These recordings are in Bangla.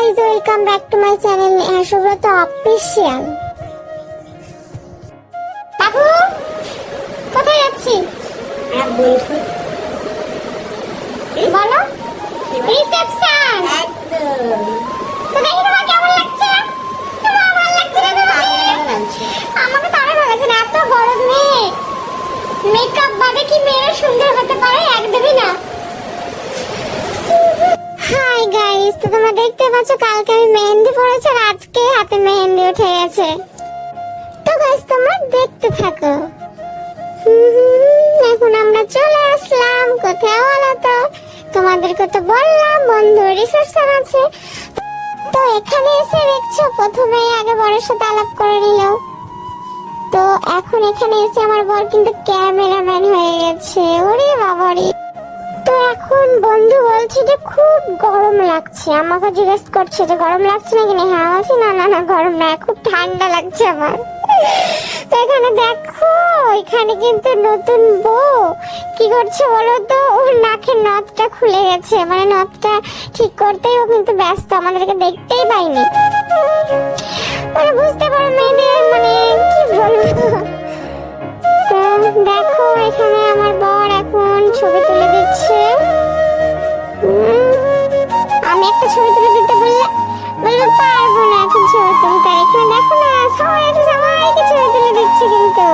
Guys, welcome back to my channel Subrata official. বাবু কোথায় যাচ্ছি? বন্ধু বলো। রিসেপশন। একদম তো দেখি তোমার কেমন লাগছে? তোমার ভালো লাগছে না? আমাকে তো ভালো লাগছে না, এত গরমে মেকআপ বাদে কি মেয়েরা সুন্দর হতে পারে? একদমই না। হাই গাইস, তো তোমরা দেখতে পাচ্ছ কালকে আমি মেহেন্দি পরেছি আর আজকে হাতে মেহেন্দি উঠে গেছে। তো গাইস তোমরা দেখতে থাকো। এখন আমরা চলে আসলাম কোথায় বলো তো? তোমাদেরকে তো বললাম বন্ধু রিসেপশন আছে। তো এখানে এসে দেখছো প্রথমে আগে বরের সাথে আলাপ করে নিল। তো এখন এখানে এসে আমার বর কিন্তু ক্যামেরাম্যান হয়ে গেছে। ওরে বাবারে। তো এখন বন্ধু বলছে যে খুব গরম লাগছে, আমাকে জিজ্ঞেস করছে যে গরম লাগছে নাকি না। হ্যাঁ বলছি না না না গরম না, খুব ঠান্ডা লাগছে আমার। তো এখানে দেখো এখানে কিন্তু নতুন বউ কি করছে বলো তো? ওর নাকের নথটা খুলে গেছে, মানে নথটা ঠিক করতেই ও কিন্তু ব্যস্ত, আমাদেরকে দেখতেই পাইনি। মানে বুঝতে পারো মেয়েদের মানে কি বলবো। তো দেখো এখানে আমার বর এখন ছবি তুলে দিচ্ছে। আমি একটা ছবি তুলে দিতে বললে পারবো না এখন ছবি তুলতে। এখানে দেখো না সবাই আছে, সবাইকে ছবি তুলে দিচ্ছে কিন্তু।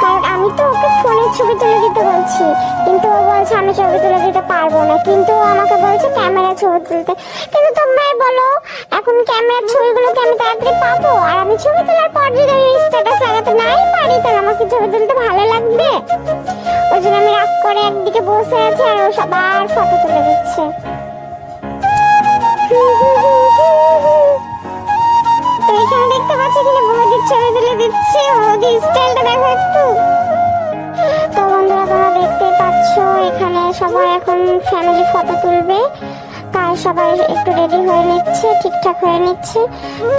কারণ আমি তো ওকে ফোনের ছবি তুলে দিতে বলছি, কিন্তু ও বলছে আমি ছবি তুলে দিতে পারবো না, কিন্তু ও আমাকে বলছে ক্যামেরা ছবি তুলতে। কিন্তু তোমরাই বলো এখন ক্যামেরার ছবিগুলোকে আমি তাড়াতাড়ি পাবো? আর আমি ছবি তোলার পর যদি আমি স্ট্যাটাস লাগাতে নাই পারি তাহলে আমাকে ছবি তুলতে ভালো লাগবে? ওই জন্য আমি রাগ করে একদিকে বসে আছি আর ও সবার ফটো তুলে দিচ্ছে। তো এখানে দেখতে পাচ্ছি কিনা বৌদির ছবি তুলে দিচ্ছে। বৌদির স্টাইলটা দেখো একটু। তো বন্ধুরা তোমরা দেখতে পাচ্ছ এখানে সবাই এখন ফ্যামিলি ফটো তুলবে, তাই সবাই একটু রেডি হয়ে নিচ্ছে, ঠিকঠাক হয়ে নিচ্ছে।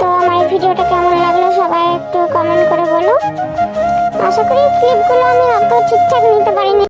তো আমার এই ভিডিওটা কেমন লাগলো সবাই একটু কমেন্ট করে বলো। আশা করি ক্লিপগুলো আমি অত ঠিকঠাক নিতে পারিনি।